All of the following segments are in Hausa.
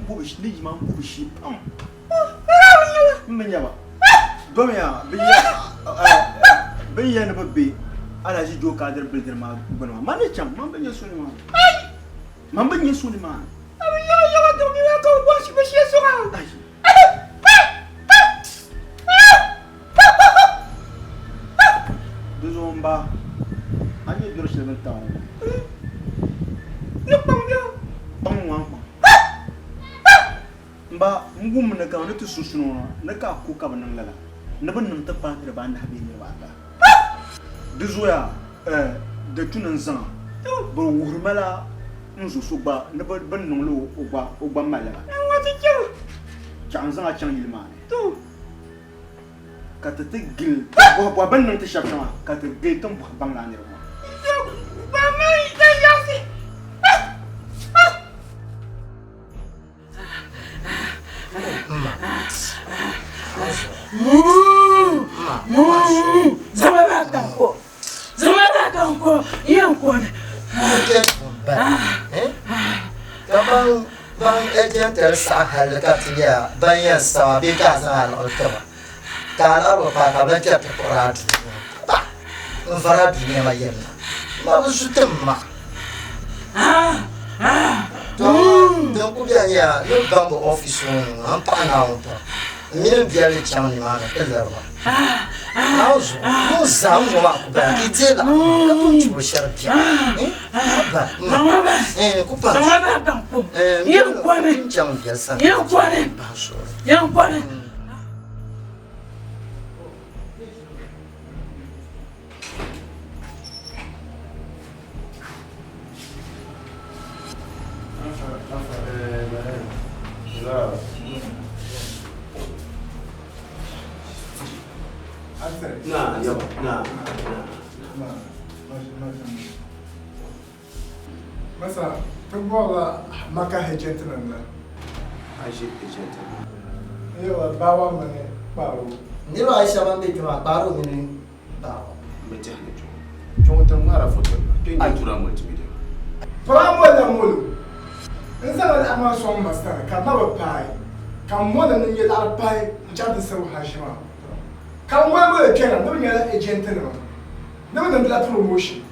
bubish ni man bubishi pam manyaba domya biya na babbe ana ji doka dar bildir ma gona man ne can man banye suni ma man banye suni ma abin ya ga domi ya ga washi bashi ya suka Duzomba ani duro shebel tawo ba ngum na ka na tu susuno na ka ku ka banan lala na ban nan ta pa da ban habi ne ba ta duzoya da tunan zan ba wurmala nzu su ba na ban nan lo ogba mala ba wati kyau can zan a can yilma to ka ta tigil ba ban nan ta shafna ka ta gaitan ba ban la ne ba mai da yasi Zama yang kuat. Bang agent tersahal katanya banyak sahabat kasar orang. Kalau apa baca Quran, pak, farad ni macam, mahu sutem mak. Tuh kuliah ya, lu bangku office nampak naun tu. Minum biar macam ni mana, keluar. Nauzu, mu zamu aku bagi jela. Kamu cuba syarat dia. Apa? Kupas. Yang kuat. Jangan biasa. Yang kuat. Yang kuat. Nah, ya, nah. Masa, perbuala maka agent nana. Agent. Yo, bawa mana baru. Ni lo Aisyah mampu cuma baru ini baru. Macam ni tu. Cuma tengah foto. Tu yang turun multimedia. Pramu ada mulu. Insan ada amal suam master. Karena berpai. Kamu ada ni ada pai. Jadi sewa hashima. Kamu boleh kena. Nabi ada agent nana. Nabi ada promotion.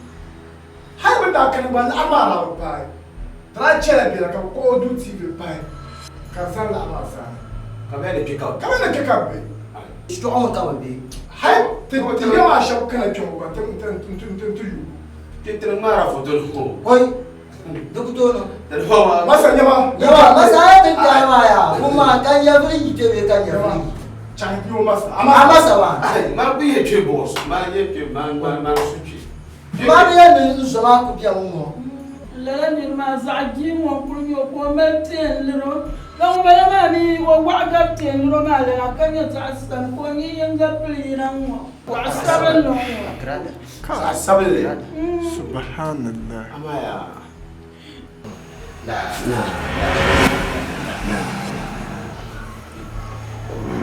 Hai benda kan bukan amal berpai. Terakhir bila kamu kodu TV berpai. Kasan amal sana. Kami ada pick up. Kamu nak kick up be. Itu orang tahu be. Hai, tiga macam kena cuma tu. Kita tengah foto tu. Oi, doktor. Masa nyama. Masa ada kaya ya. Rumah kan ya beri itu be kan ya beri. Jangan piu masa. Ama sama. Mak biar cuci bos. Mak ye cuci, mak suci. Maria ni sama aku dia umur. Lani ma zagin wa kunyo ko meten liro. Lang bala ni wa waga ten liro ma la kan ya tasam ko ni yanga plinan wa. Wa asaban no. Sabar. Subhanallah. Amaya. Nah.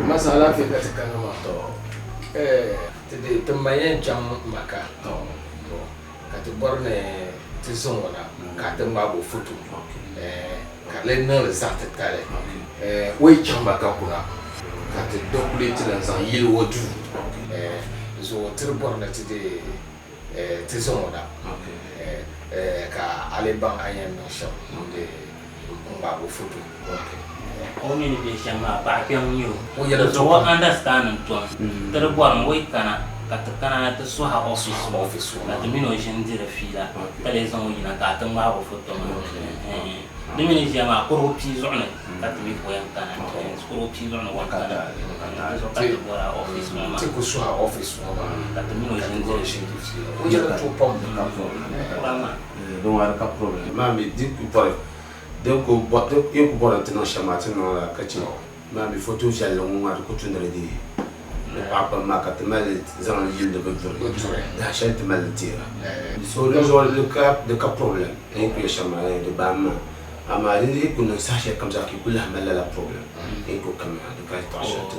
Masalah kita sekarang waktu, jadi temannya jam makan, kata borne tisong wala, kata mabu foto, kalian nol satu kali, wei jam makan pula, kata dokulit dan sang yilu wadu, so terborne jadi tisong wala, ka alibang ayam nasiam, jadi mabu foto. Only the Shama Bakiang you. We are the one understanding to the one way kana katakana to Swaha office, that the mination did a fila, that is only in a carton marble photo. The Minishama Kuro peas on it, that we went and Kuro peas on one canal. Office, take Swaha office, that the mination did a shit. We are two pound. Don't have a problem. Mami, did you put donc eu bora te não chamar te não lá que mas me foto já longo ar que tu não lhe papa maca te mal zan lhe de bedur da gente mal tira so resolve le cap problème et puis chamar de bam ama ele que não sache comme ça que كلها mal la problème et que comme de cas t'achète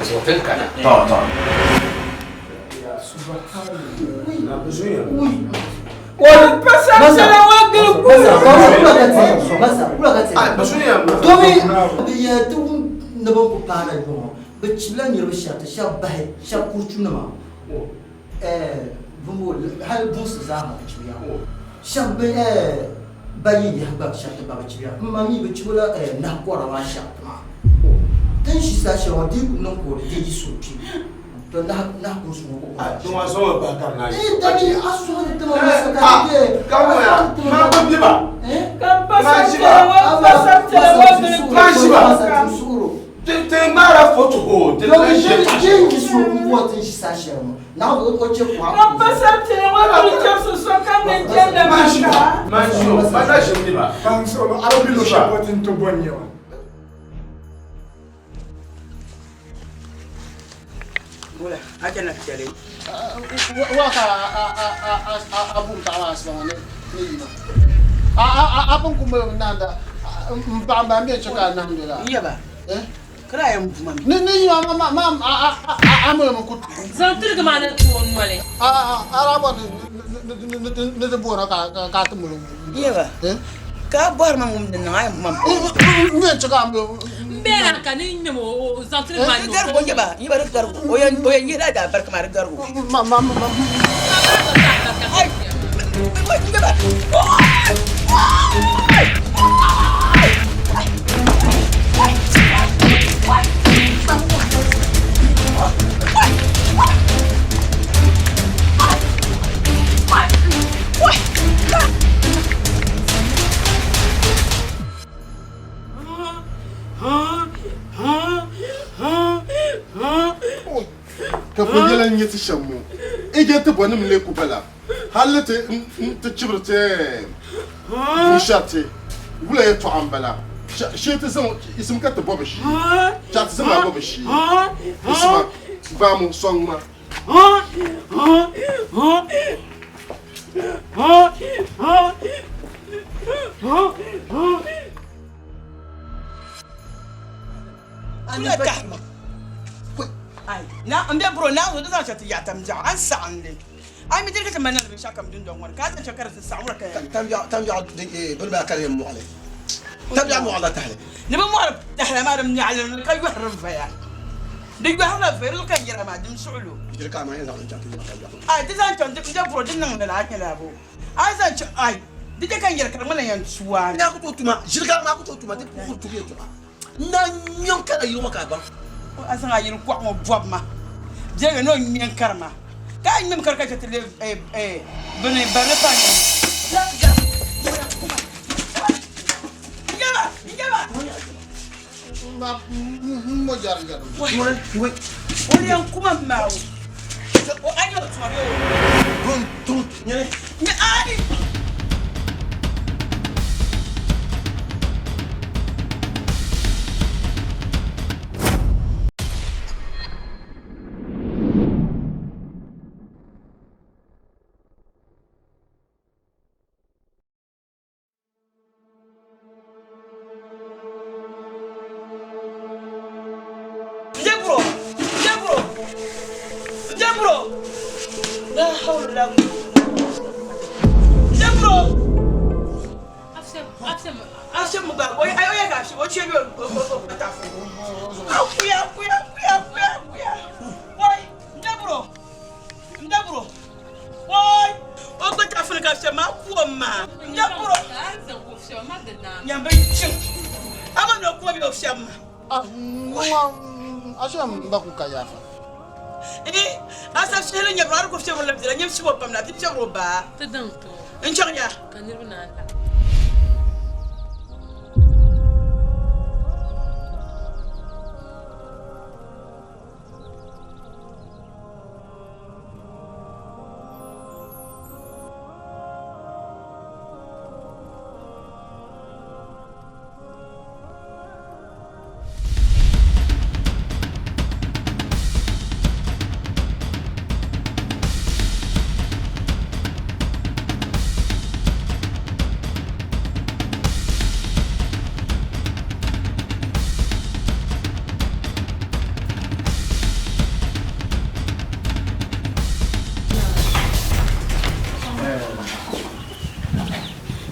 so tel kana tá Subhanallah. na besoin Oui.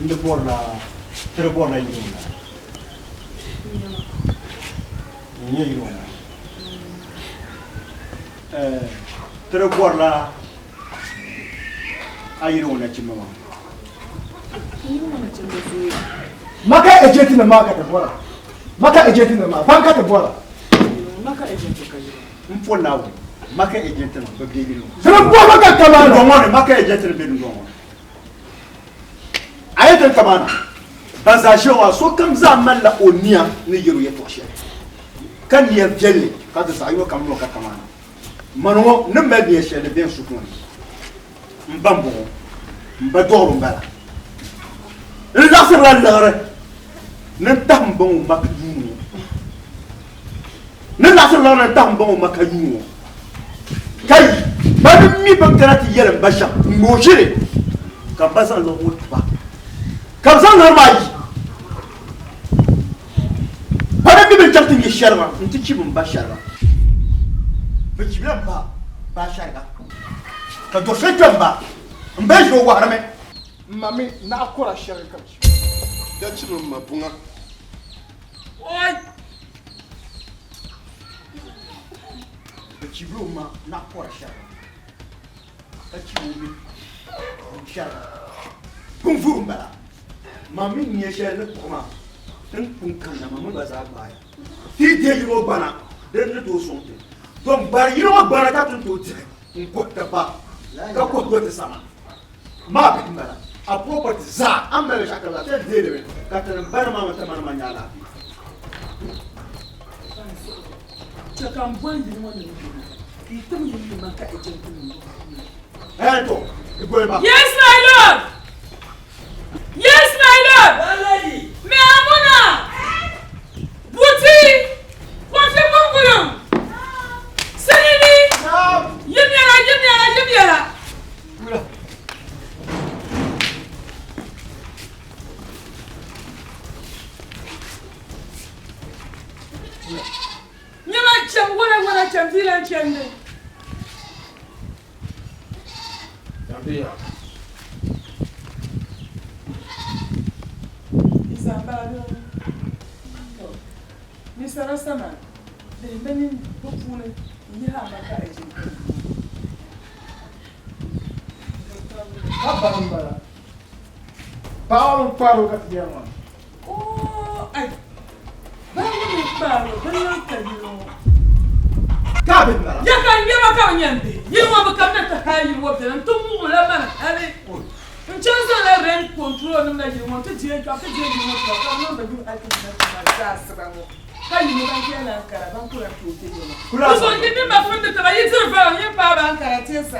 Inde borla tere borla yirona ni yirona tere borla ayirona chimama maka ejeti na maka ta bora maka ejeti na maka banka ta bora maka ejenti kai mfonawo maka ejenti na ba bibiro sama bo maka kamana ngomone maka ejenti na bedu ngomone ayatan kamana bazashewa so kam za malla onia ni yiru ya toshe kan ya jelle ka ta sayo kam no ka kamana manwo nimba bi shele ben sukun mbambo mbadoro mbala la sera la nan bon makayuno nan la sera la bon makayuno kai ba mi ban karati yere basha ngojire ka basan lo mutba ka basan normal ba mi ban tartin sharma intici mun bashara ba ci ba bashara ka do sai tamba mbe jo warame mami na akora shere kamshi da cinu mapunga oi ci bluma na kora shara ka ci ubi shara kun furumba mami ni shara ne kuma tan kun kan na mami ba za ba ya ti de yiro bana den ne to sonte donc bar yiro bana ka tun to dire in ko ta ba ka ko to ta sama ma bi mbala a property za ambele shakala te de ka tan bar mama ta man nyala ta kan bon yi wani ki tum yi maka ejenti Ento, Igoema. Yes, my lord. Yes, my lord. Me amuna. Buti. Kwafe mungulum. Senini. Yimyara. Nyama cham wana cham vila chende. Tambia. Isambalo. Mr. Rastaman, the remaining bookful in Yamaka agent. Papa mbala Paulo katiama Oh, I. Bawo paro, bawo kadiro. Kabe mbala. Yaka yama ka nyambe. Yima bakamna ta hayi wote ntumu ulama ale. Mchanzo la rent control namna yimo tuje ka tuje yimo ka namba du alkin na sasa bango. Kayi mo kan na kara ban kula to te yimo. Kula So ni ma funda ta yi zurfa yin pa ban kara tesa.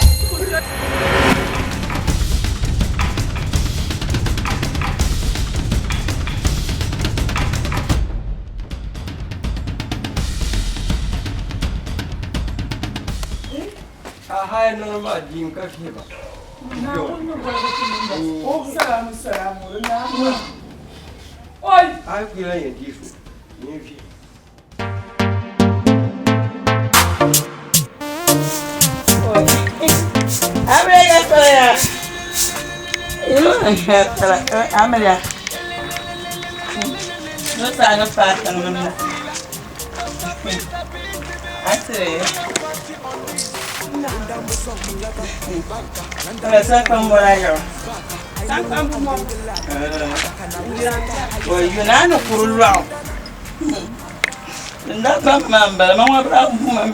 Hai normal jim ka fiba. Na wannan barkatun nan. Oh salamu na. Oi, Ai kila ya difu. Ni fi. Amelia Korea. Amelia. No sana pasta namna. Asire. Saka mbarayo. Saka mbo. Yunano kurulwa. Ndaba mamba, mama bra mama.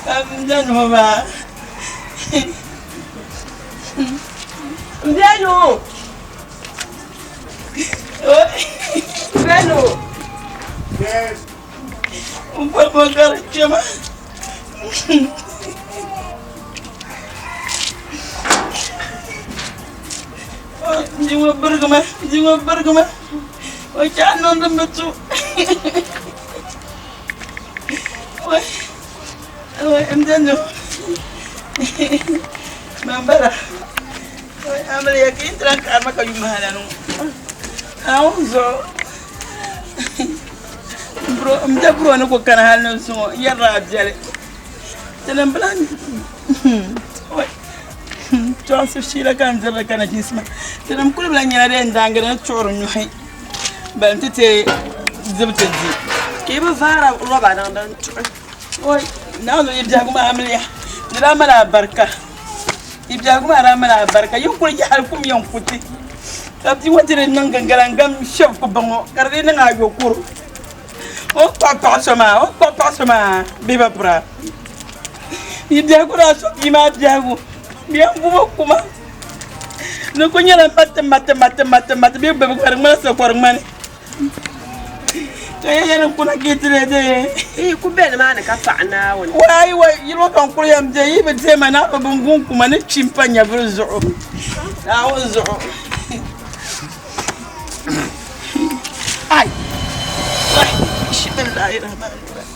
Kamjano ba. Ndiano. Ndiano. Yes. Papa chama. Jiwa bergema. Oh, jangan nembatu. Oh, emjano. Mambara. Oh, ambil yakin terang karma kau gimana nu? Auzo. Bro, bro anu ko kana hal no so yarra jale. Telam plan. Johnson Sheila kan zara kana jisma tinam kulum la nyare ndanga na choro nyuhi bantete zibtedi ke ba fara roba nan dan oi na zo yibja kuma amliya dira mana barka yibja kuma ra mana barka yunkul ya halkum yankuti tabti wotire nan gangarangam chef ko bango karde na ngayo kuru o papa sama biba pra yibja kuma so ima jago biang bumo kuma no ko nyala mate bi bebe ko ngana so ko ngane to yana kuna kitire de ku ben ma na ka fa na woni wai yiro kan ko yam je yibe te mana ba bungun kuma ne chimpanya bruzo na ozo ai bismillahirrahmanirrahim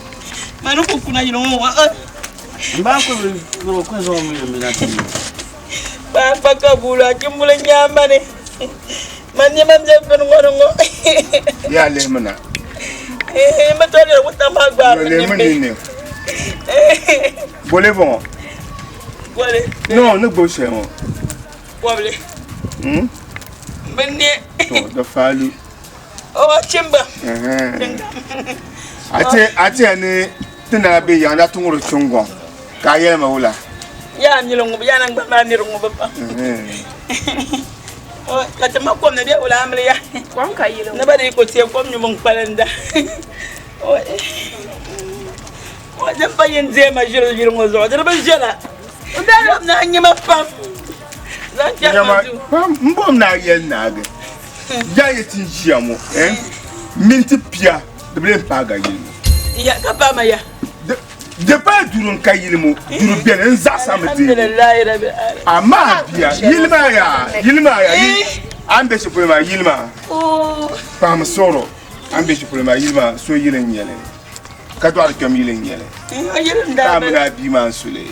manu ko kuna yiro wa ba ko zo mu minati Papa kabula kimbula nyamba ne manje manje pengongo ya le mana matole wuta magba le menine bolé bon bolé non ne bo che on bolé benne to da falu o chimba ate ne tana be yanda tunguro chungo ka yema wula ya nyilongo ya nang ba manirungo ba o katama kom na dia wala amliya kom ka yilo na ba de ko tie kom nyumong palanda o jam pa yen zema jiro zo da ba jela da na nyama pam zan nyama pam mbom na yen na ga ja yetin jiamo minti pia de ble paga yimo ya ka pa ma ya de pas durun kayilmo duru bien nza samedi alhamdulillah rabbil alamin ama bia yilma ya ambe se problema yilma pam soro ambe se problema yilma so yilen yele ka to ar kam yilen yele yilen da amna bi man sule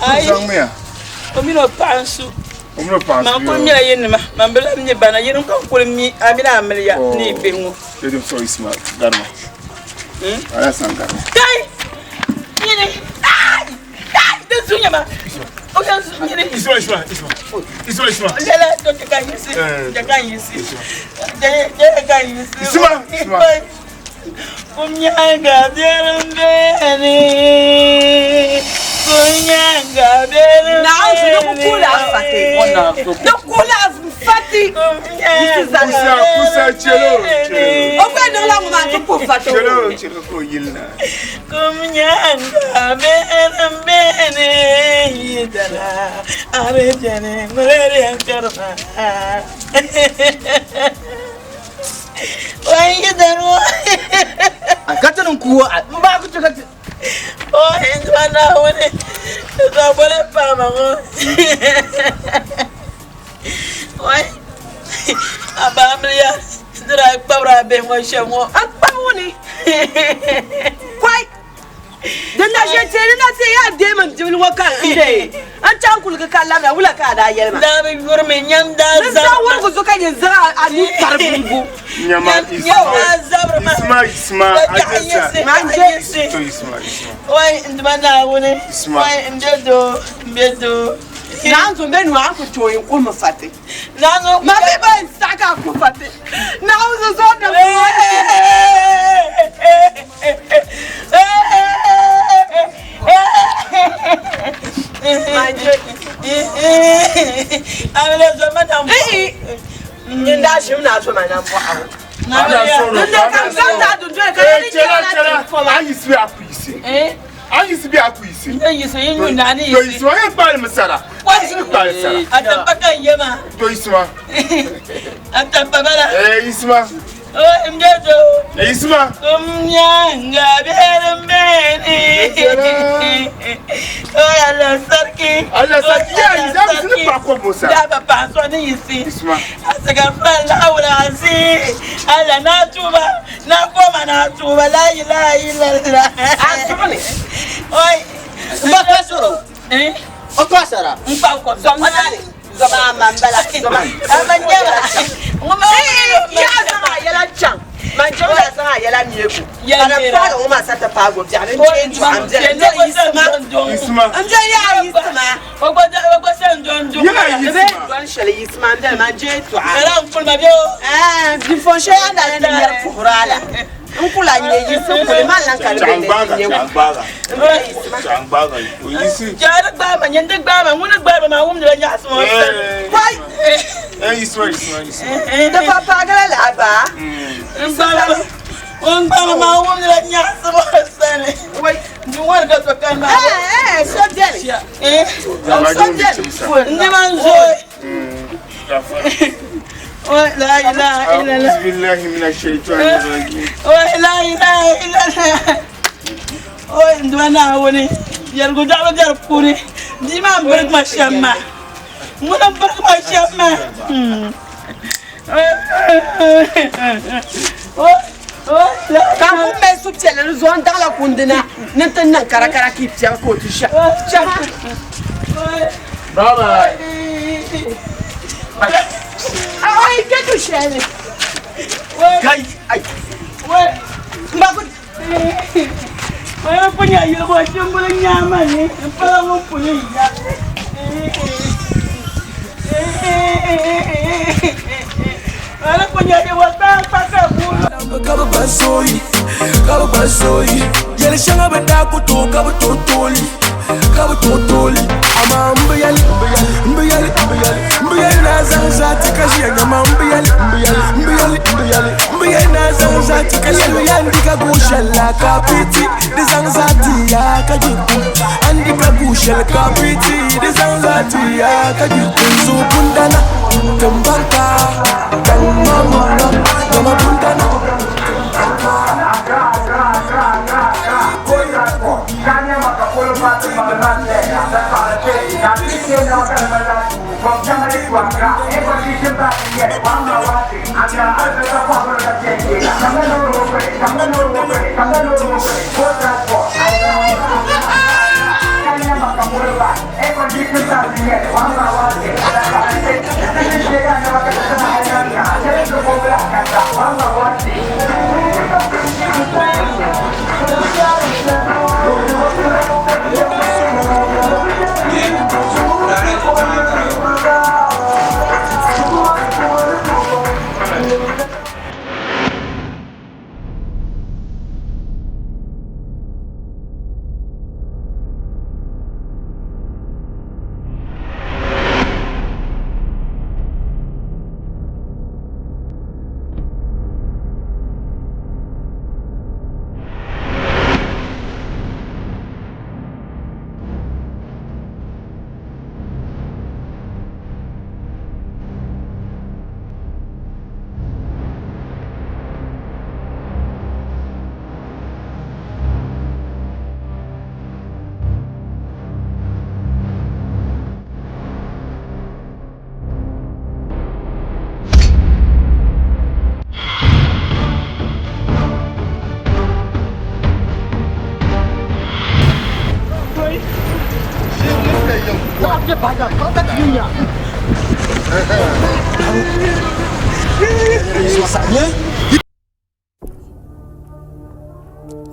ay zangmea omino pansu ma ko mi la yenma ma bela mi bana yen ko ko mi amina amliya ni bengo de so isma garma ala sankara kai Ini, de sunyama. Oke, ini. Isma. Lele, to kan yisi. Isma. Kunyanga berembeni. Na usu kula fati. No kula fati. Kusa chelo. Ope no la mama tu fati. Chelo ko yilna. Kunyanga berembeni. Yidala. Arejane murere karma. Wai yidaro. Akata nkuwa mba kuchakati. Oh, indwana wone. Zabole pama ngo. Wai. Abamlia. Dira babra be mo shemo. Apamuni. Kwai. Danda jeteri na se ya demon jibin waka inde. An ta kul ka kala na wula ka da yelma. Da be gurme nyanda za won ko zo ka yin za ani tarbugo. Nyama isma ajesa. Manje. Isma. Wai ndwana wone. Wai mbedo. Nanzo mbenu anko choyin ko mafate. Nanzo mabe ba saka ko fate. Nanzo zo da Manje. Amele zo madam. Nda shim na so manam bo awo. Na ka santa do ka ni chela. Ayi sbi akuisi. Ayi sbi akuisi. Yisi yinu nani yisi. Yisi wa yebal masara. Yisi bal sara. Atampa kan yema. Isma. Atampa bala. Isma. Oh, mjedo. Isma. Kumnyanga berembeni. Oh, Allah sarki. Ya, izam sini pa ko bosa. Ya papa so ni yisi. Isma. Astaghfirullah wal azim. Allah na tuba. Na koma na tuba la ilaha illallah. Asuni. Oi. Mbaka soro. Okosara. Mpa ko. Zoma mambala. Amanyela. Ngoma. Ya zama yala chan. Manjola zama yala miyeku. Ana fara uma sata pago. Jani nje amje. Isma. Amje ya isma. Ogbodo manjo. Duan shale yismanda manjetu. Era mpul mabio. Di fonche anda ni ya fuhrala. Mpula nye yisu kule malan kalbe. Changbaga. Yisi. Jara ba ma nyende ba ma nguna ba ma wum de nya asmo. Wai. Yiswa. De papa gala la ba. On ba ma wum de nya asmo sane. Wai, you want to go to Canada? So then. So then. Ni manjo. La ilaha illallah. Bismillahi minash shaitanir rajim. La ilaha illallah. Ndwana woni. Yargo dawo jar puri. Di ma break ma shamma. Muna break ma shamma. Quand vous me soutiennez, nous sommes dans la condena. Maintenant, Karakara qui tient au chat. Baba. Ai, que tu chele? Kai, ai. Mbakut. Wala punya yo ko chumbulo nyama ni. Pala mo punya ya. Wala punya yo wata paka bu. Kaba basoi. Yele shanga benda kuto kaba totoli. Ama mbiyali na zanza tikashi ngama mbiyali na zanza tikashi yandika gushalla kapiti de zanza tiya kajiku andika gushalla kapiti de zanza tiya kajiku zubundana tambanka mama bundana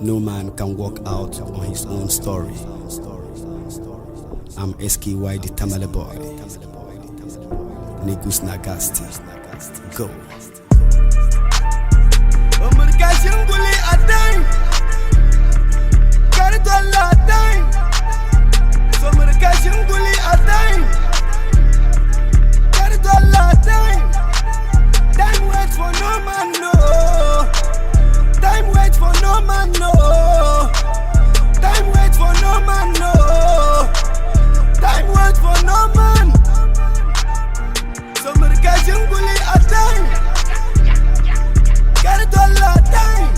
No man can walk out on his own story. I'm SKY the Tamale boy. Negus Nagasti. Go. Time waits for no man, no. Time waits for no man, no. Time waits for no man, no. Time waits for no man. Some medication bully at time. Get it all at time.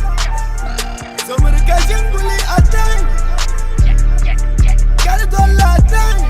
Some medication bully at time. Get it all at time.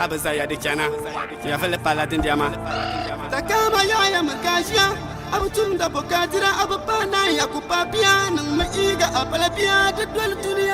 abazaya de chana ya fele paladin diama takama ya makashia abutum da bokadira abapana ya kupapia nang maiga apalapia de dwel tuni